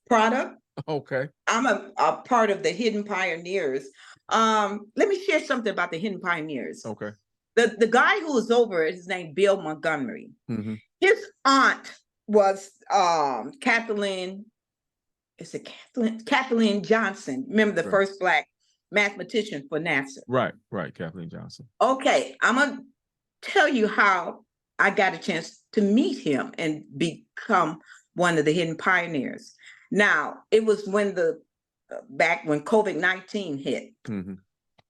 product. Okay. I'm a part of the Hidden Pioneers. Let me share something about the Hidden Pioneers. Okay. The guy who was over it, his name Bill Montgomery. Mm-hmm. His aunt was Kathleen. Is it Kathleen Johnson? Remember the first Black mathematician for NASA? Right, Kathleen Johnson. Okay, I'm gonna tell you how I got a chance to meet him and become one of the Hidden Pioneers. Now, it was when back when COVID-19 hit. Mm-hmm.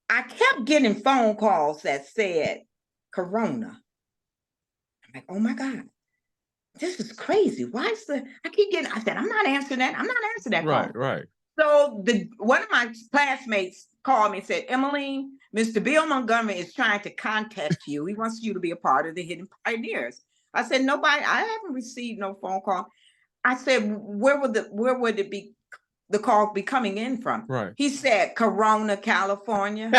I kept getting phone calls that said Corona. I'm like, oh my God, this is crazy. Why is I said, I'm not answering that. I'm not answering that call. Right. So one of my classmates called me and said, Emeline, Mr. Bill Montgomery is trying to contact you. He wants you to be a part of the Hidden Pioneers. I said, I haven't received no phone call. I said, where would the call be coming in from? Right. He said, Corona, California.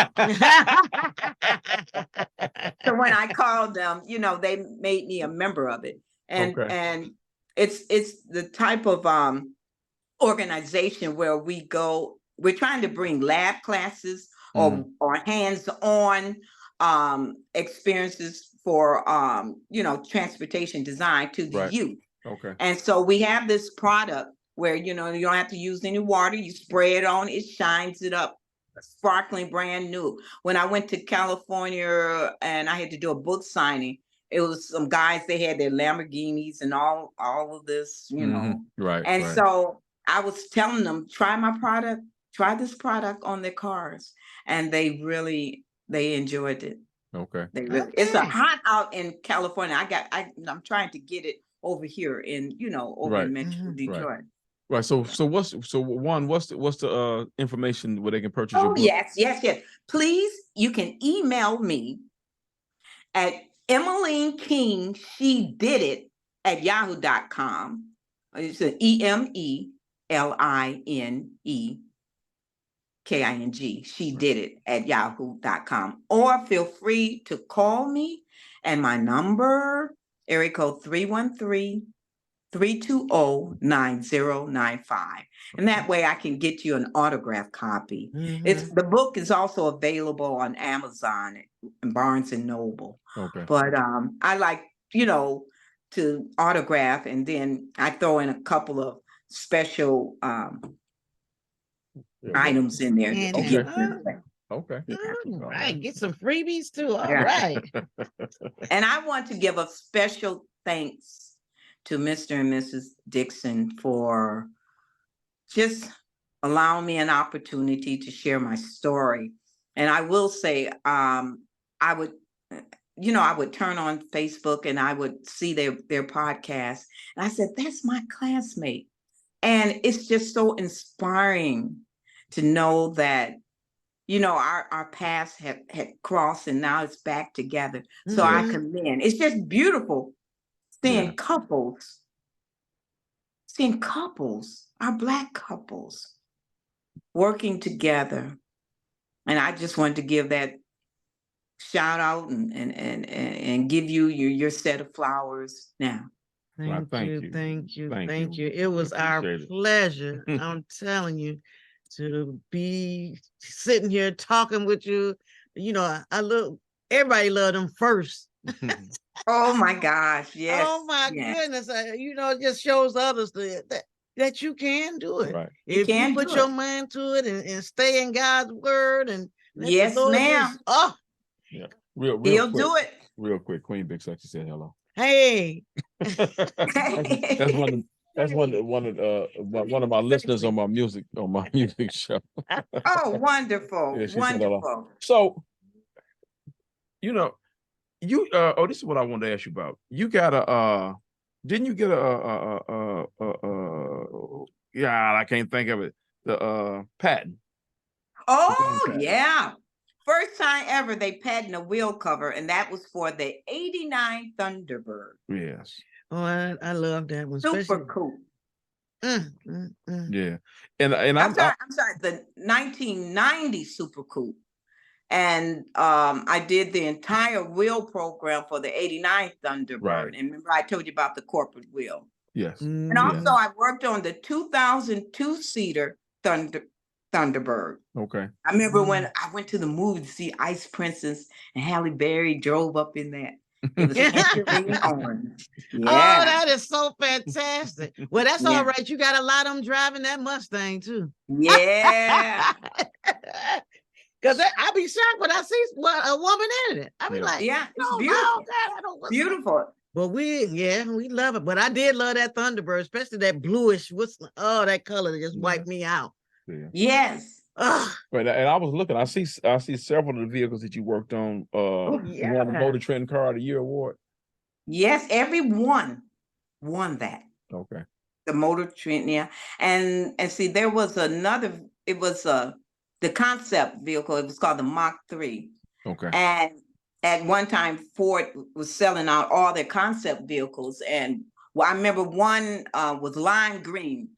So when I called them, they made me a member of it. And it's the type of organization where we're trying to bring lab classes or hands-on experiences for transportation design to the youth. Okay. And so we have this product where you don't have to use any water. You spray it on, it shines it up, sparkling, brand new. When I went to California and I had to do a book signing, it was some guys, they had their Lamborghinis and all of this, Right. And so I was telling them, try this product on their cars. And they enjoyed it. Okay. It's a hot out in California. I'm trying to get it over here in Metro Detroit. Right. So what's the information where they can purchase your book? Yes. Please, you can email me at Emeline King, she did it at yahoo.com. It's an EMELINEKING. She did it at yahoo.com. Or feel free to call me, and my number, area code 313-320-9095. And that way I can get you an autograph copy. The book is also available on Amazon and Barnes and Noble. Okay. But I like, to autograph, and then I throw in a couple of special items in there to give them. Okay. All right. Get some freebies too. All right. And I want to give a special thanks to Mr. and Mrs. Dixon for just allowing me an opportunity to share my story. And I will say, I would turn on Facebook and I would see their podcast. And I said, that's my classmate. And it's just so inspiring to know that, our paths had crossed and now it's back together. So I commend. It's just beautiful seeing couples, our Black couples working together. And I just wanted to give that shout out and give you your set of flowers now. Thank you. It was our pleasure. I'm telling you, to be sitting here talking with you. Everybody loved them first. Oh my gosh, yes. Oh my goodness. It just shows others that you can do it. Right. If you put your mind to it and stay in God's word and yes, ma'am. Real He'll quick, do it. Real quick. Queen Big Sexy said hello. Hey. That's one of my listeners on my music show. Oh, wonderful. Yeah, wonderful. So, this is what I wanted to ask you about. You got didn't you get I can't think of it. The patent. Oh, yeah. First time ever they patented a wheel cover, and that was for the '89 Thunderbird. Yes. Oh, I love that one. Super Especially, cool. Yeah. And I'm sorry, the 1990 Super Coupe. And I did the entire wheel program for the '89 Thunderbird. Right. And remember, I told you about the corporate wheel. Yes. And also, I worked on the 2002 seater Thunderbird. Okay. I remember when I went to the movie to see Ice Princess and Halle Berry drove up in that. It was tangerine orange. Oh, Yeah. that is so fantastic. Well, that's all right. You got a lot of them driving that Mustang too. Yeah. Because I be shocked when I see a woman in it. I be like, yeah, it's oh, beautiful. God, I don't Beautiful. But we love it. But I did love that Thunderbird, especially that bluish. That color that just wiped me out. Yeah. Yes. But and I was looking. I see several of the vehicles that you worked on. You won the Motor Trend Car of the Year award. Yes, everyone won that. Okay. The Motor Trend, yeah. And see, there was another. It was the concept vehicle. It was called the Mach 3. Okay. And at one time, Ford was selling out all their concept vehicles. And I remember one was lime green.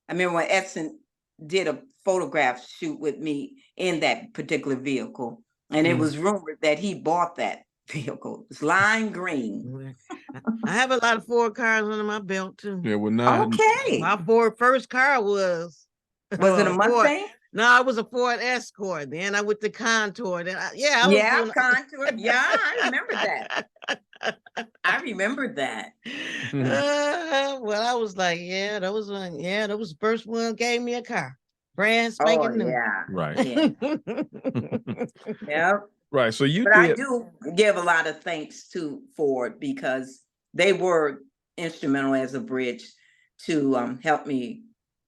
I remember when Edson did a photograph shoot with me in that particular vehicle. And it was rumored that he bought that vehicle. It's lime green. I have a lot of Ford cars under my belt too. Yeah, well, now. Okay. My first car was it a Mustang? Ford. No, it was a Ford Escort. Then I went to Contour. Then Contour. Yeah, I remember that. I remember that. Well, I was like, that was the first one gave me a car. Brand spanking new. Yeah. Right. Yeah. Yep. Right. So I do give a lot of thanks to Ford because they were instrumental as a bridge to help me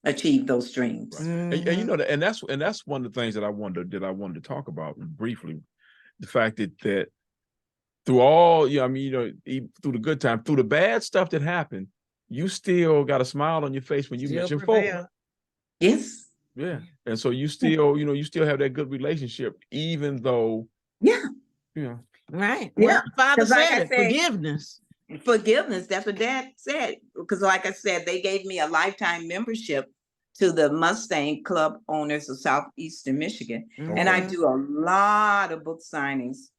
achieve those dreams. Right. And you know that, and that's one of the things that I wanted to talk about briefly. The fact that through all, through the good time, through the bad stuff that happened, you still got a smile on your face when you mention Ford. Yes. Yeah. And so you still, you still have that good relationship, even though. Yeah. Right. Well, Father said forgiveness. Forgiveness. That's what Dad said. Because like I said, they gave me a lifetime membership to the Mustang Club Owners of Southeastern Michigan. Okay. And I do a lot of book signings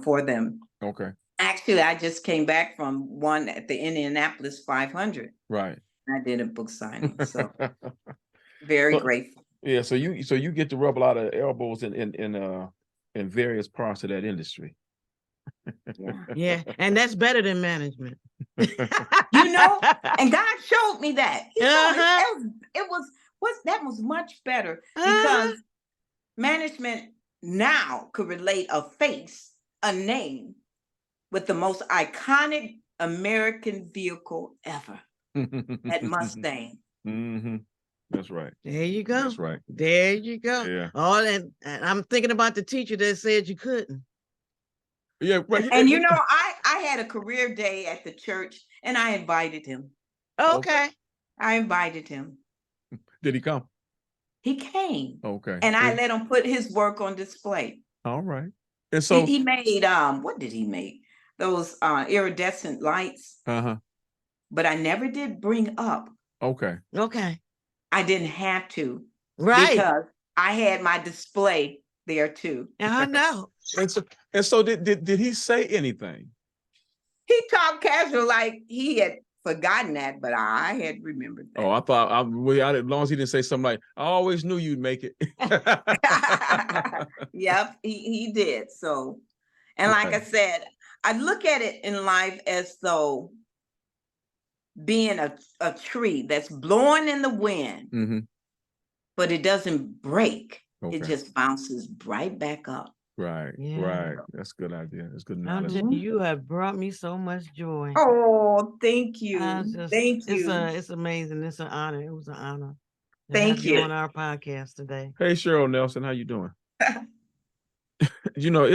for them. Okay. Actually, I just came back from one at the Indianapolis 500. Right. I did a book signing. So very grateful. Yeah. So you get to rub a lot of elbows in various parts of that industry. Yeah. And that's better than management. And God showed me that. That was much better because management now could relate a face, a name with the most iconic American vehicle ever. That Mustang. Mm-hmm. That's right. There you go. That's right. There you go. Yeah. And I'm thinking about the teacher that said you couldn't. Yeah. Right. And I had a career day at the church and I invited him. Okay. I invited him. Did he come? He came. Okay. And I let him put his work on display. All right. And so he made what did he make? Those iridescent lights. Uh-huh. But I never did bring up. Okay. I didn't have to. Right. Because I had my display there too. I know. And so did he say anything? He talked casual like he had forgotten that, but I had remembered that. Oh, I thought as long as he didn't say something like, I always knew you'd make it. Yep, he did. So, and like I said, I look at it in life as though being a tree that's blowing in the wind, but it doesn't break. Okay. It just bounces right back up. Right, right. That's a good idea. That's good knowledge. You have brought me so much joy. Oh, thank you. Thank you. It's amazing. It's an honor. It was an honor. Thank you. On our podcast today. Hey, Cheryl Nelson, how you doing? Your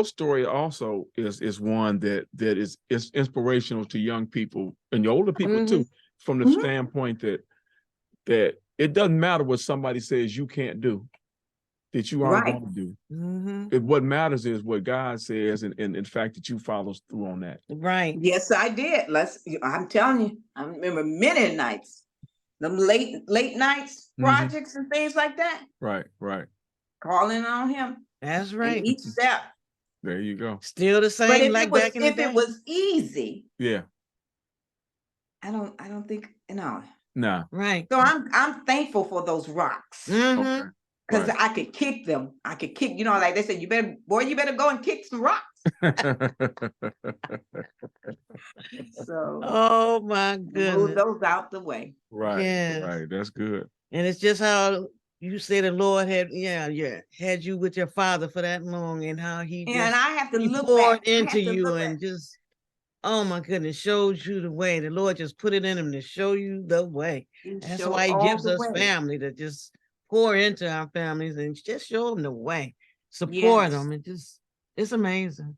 story also is one that is inspirational to young people and older people too, from the standpoint that it doesn't matter what somebody says you can't do. that you aren't Right. going to do. Mm-hmm. What matters is what God says, and the fact that you follow through on that. Right. Yes, I did. I'm telling you, I remember many nights, them late nights, projects and things like that. Right. Calling on him. That's In right. each step. There you go. Still the But same if like back in the day. it was easy, Yeah. I don't think, no. Nah. Right. So I'm thankful for those rocks. Mm-hmm. Okay. Because Right. I could kick them. I could kick, like they said, you better go and kick some rocks. So Oh my move goodness. those out the way. Right. Yes. Right. That's good. And it's just how you say the Lord had you with your father for that long, and how he And I have to he look poured back. I into have to you look and back. just, oh my goodness, showed you the way. The Lord just put it in him to show you the way. He That's showed why he all gives the us way. family to just pour into our families and just show them the way, support Yes. them. It's amazing.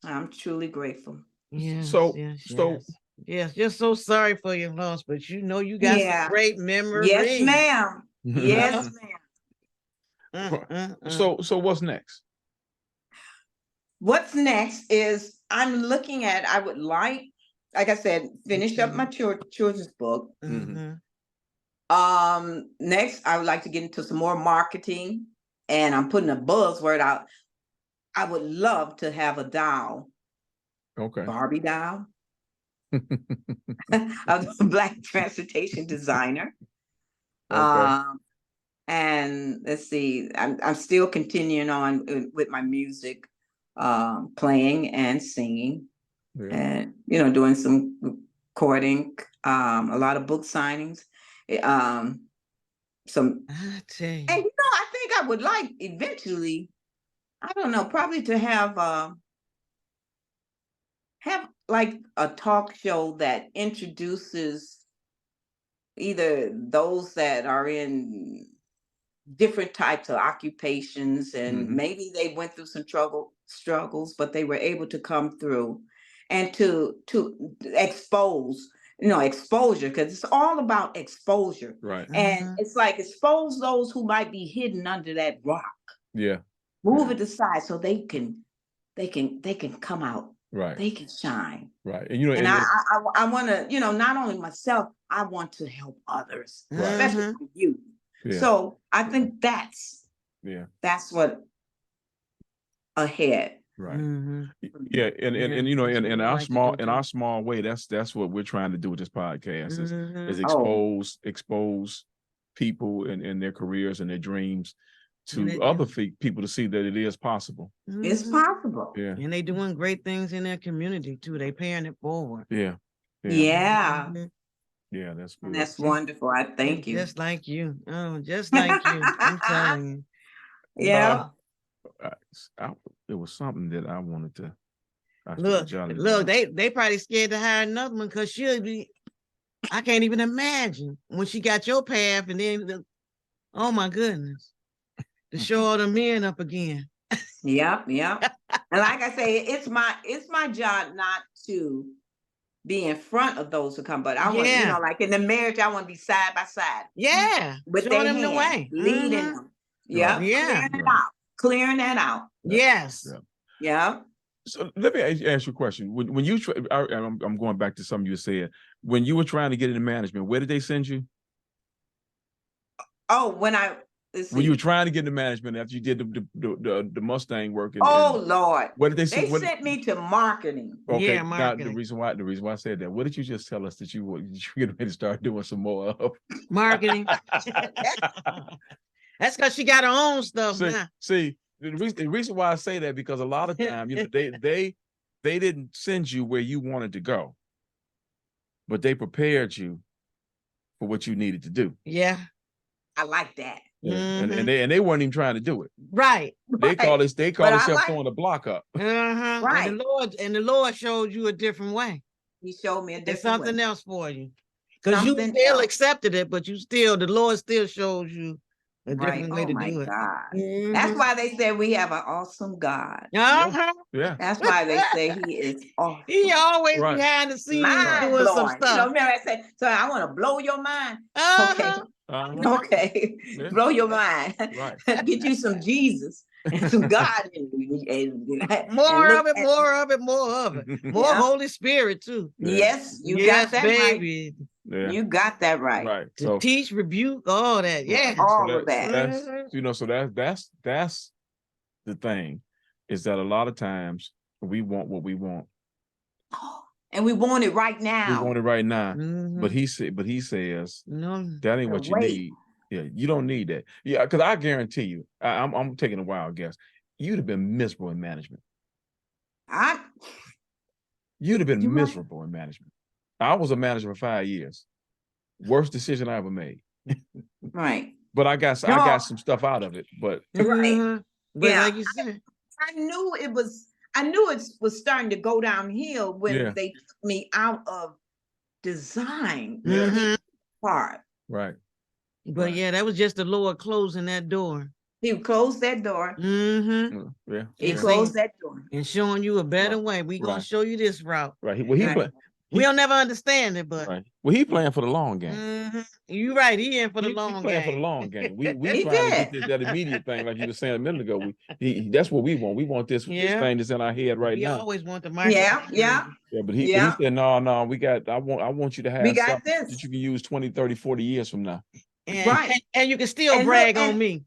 I'm truly grateful. Yes, So yes. Just so sorry for your loss, but you got some great memories. Yes, ma'am. Yes, ma'am. So what's next? What's next is I would like I said, finish up my children's book. Next, I would like to get into some more marketing, and I'm putting a buzzword out. I would love to have a doll. Okay. Barbie doll. A Black transportation designer. Okay. And let's see, I'm still continuing on with my music, playing and singing, and doing some recording, a lot of book signings, some. I tell you. And I think I would like eventually, I don't know, probably to have like a talk show that introduces either those that are in different types of occupations, and maybe they went through some struggles, but they were able to come through and to expose, exposure, because it's all about exposure. Right. And it's like expose those who might be hidden under that rock. Yeah. Move it aside so they can come out. Right. They can shine. Right. And I want to, not only myself, I want to help others, especially you. Yeah. So I think that's what ahead. Right. Yeah. And in our small way, that's what we're trying to do with this podcast is expose people and their careers and their dreams to other people to see that it is possible. It's possible. Yeah. And they doing great things in their community too. They paying it forward. Yeah. Yeah, that's good. And that's wonderful. I thank you. Just like you. Oh, just like you. I'm telling you. Yeah. It was something that I wanted to. Look, they probably scared to hire another one because she'll be. I can't even imagine when she got your path, and then, oh my goodness, to show all the men up again. Yep. And like I say, it's my job not to be in front of those who come, but I want, like in the marriage, I want to be side by side. Yeah. With their hand, the way. leading them. Yep. Yeah. Clearing that out. Yes. Yeah. So let me ask you a question. When you, I'm going back to something you said. When you were trying to get into management, where did they send you? Oh, when you were trying to get into management after you did the Mustang work. Lord. What did they say? They sent me to marketing. Okay. Yeah, marketing. Now, the reason why I said that, what did you just tell us that you get ready to start doing some more of? Marketing. That's because she got her own stuff now. See, the reason why I say that, because a lot of times, they didn't send you where you wanted to go, but they prepared you for what you needed to do. Yeah. I like that. Yeah. And they weren't even trying to do it. Right. They call themselves throwing the block up. Right. And the Lord showed you a different way. He showed me a different something way. else for you. Because you still accepted it, but the Lord still shows you a different way to do it. God. That's why they say we have an awesome God. Yeah. That's why they say he is awesome. He always behind the scenes doing some stuff. Remember I said, so I want to blow your mind. Okay. Okay, Yeah. blow your mind. Right. Get you some Jesus and some God in you. More look of it, at- more of it, more of it. More Yeah. Holy Spirit too. Yeah. Yes, you Yes, got that baby. Yeah. right. You got that right. Right. To So teach, rebuke, all that. Yeah. All of that. So that's you know, so that's the thing, is that a lot of times we want what we want. And we want it right We now. want it right now. Mhm. But he says No. that ain't what you Wait. need. Yeah, you don't need that. Yeah, because I guarantee you, I'm taking a wild guess. You'd have been miserable in management. You'd have been You're right. miserable in management. I was a manager for 5 years. Worst decision I ever made. Right. But I got some stuff out of it. But Right. Mhm. But Yeah. like you said, I knew it was starting to go downhill when Yeah. they took me out of design Mhm. part. right. But Right. yeah, that was just the Lord closing that door. He closed that door. Mm-hmm. Yeah. He And closed saying- that door. And showing you a better Right. way. We're gonna Right. show you this route. Right. Well, he Right. play, We'll never understand it, but right. Well, he playing for the long game. You're right. He in for the He long playing game. for the long game. We He trying to did. get that immediate thing, like you were saying a minute ago. That's what we want. We want this Yeah. thing that's in our head right We now. always want the Yeah, yeah. Yeah, but he Yeah. said, no, I want you to have We got something this. that you can use 20, 30, 40 years from now. Right. And you can still And brag look, on me.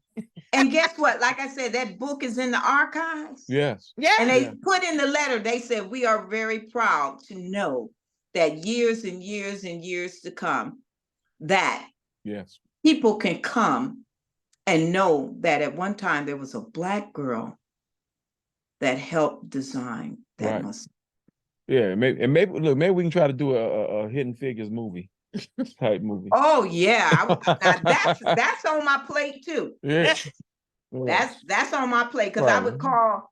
And guess what? Like I said, that book is in the archives. Yes. Yeah. And they Yeah. put in the letter, they said, we are very proud to know that years and years and years to come, that Yes. people can come and know that at one time there was a Black girl that helped design that Right. must. Yeah, maybe we can try to do a Hidden Figures movie type movie. Oh yeah, now that's on my plate too. Yeah. That's on my plate because I would call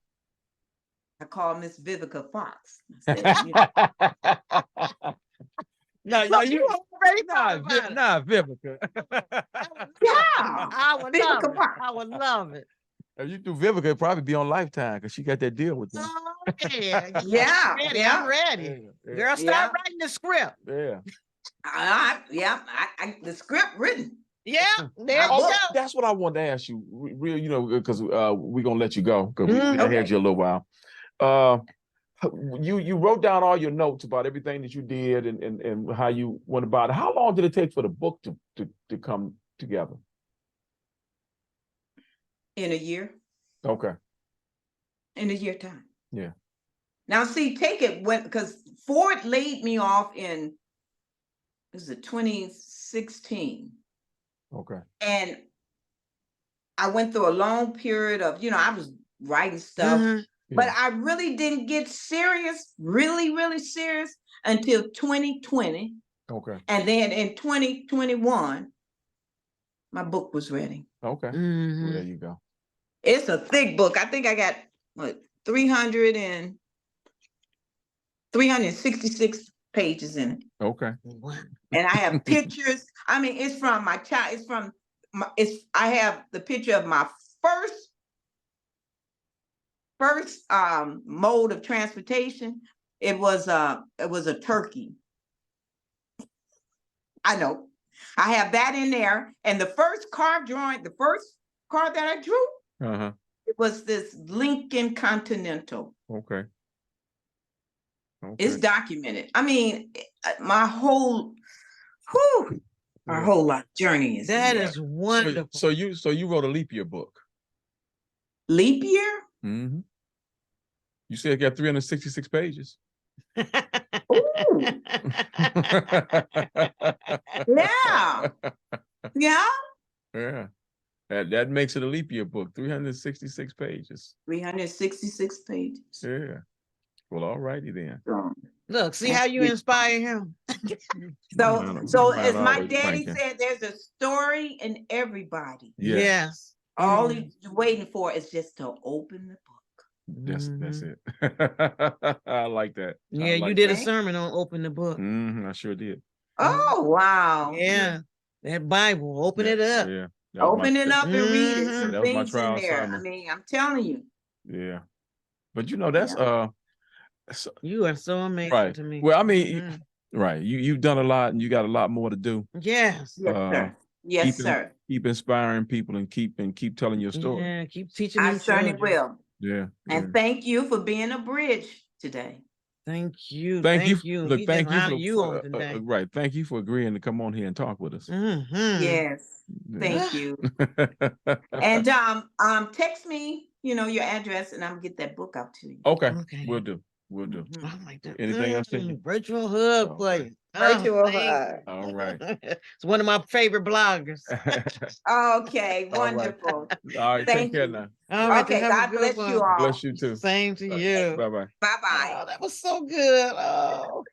Miss Vivica Fox. I said, you know, No, Look, you already nah, Vivica. yeah, I would love Vivica it. Fox. I would love it. If you do Vivica, it'd probably be on Lifetime because she got that deal with them. Oh, yeah. Yeah, I'm ready. yeah. I'm ready. Yeah. Girl, start Yeah. writing the script. Yeah. The script written. Yeah, there Oh, you go. That's what I wanted to ask you, real, because we're gonna let you go because we had Okay. you a little while. You wrote down all your notes about everything that you did and how you went about it. How long did it take for the book to come together? In a year. Okay. In a year time. Yeah. Now see, take it when because Ford laid me off in 2016. Okay. And I went through a long period of, I was writing stuff, but I really didn't get serious, really, really serious until 2020. Okay. And then in 2021, my book was ready. Okay. Well, there you go. It's a thick book. I think I got 366 pages in it. Okay. And I have pictures. I mean, it's from my child. I have the picture of my first mode of transportation. It was a turkey. I know. I have that in there. And the first car that I drew, it was this Lincoln Continental. Okay. It's documented. I mean, my whole life journey is That there. is wonderful. So you wrote a leap year book. Leap year? Mm-hmm. You said it got 366 pages. Ooh. Yeah. Yeah. Yeah. That makes it a leap year book. 366 pages. 366 pages. Yeah. Well, all righty then. Look, see how you inspire him. So as my daddy said, there's a story in everybody. Yes. All he's waiting for is just to open the book. That's it. I like that. Yeah, you did a sermon on open the book. I sure did. Oh, wow. Yeah. That Bible, open it up. Yeah. Open it up and read it. Some that was my things trial in there. sermon. I mean, I'm telling you. Yeah. But that's you are so amazing right. to me. Well, I mean, right. You've done a lot and you got a lot more to do. Yes. Yes, sir. Yes, sir. Keep inspiring people and keep telling your story. Yeah, keep teaching I them certainly children. will. Yeah. And thank you for being a bridge today. Thank you. Thank you. You. Look, We thank just you honor you on today. right. Thank you for agreeing to come on here and talk with us. Yes. Thank you. And text me, your address, and I'll get that book out to you. Okay. We'll do. I like that. Anything else, Cindy? Virtual hug for you. Virtual thank hug. you. All right. It's one of my favorite bloggers. Okay, All right. wonderful. All right. Thank Take care you. now. All right, Okay, have a God good bless one. you all. Bless you too. Same to you. Bye bye. Bye-bye. Oh, that was so good. Oh.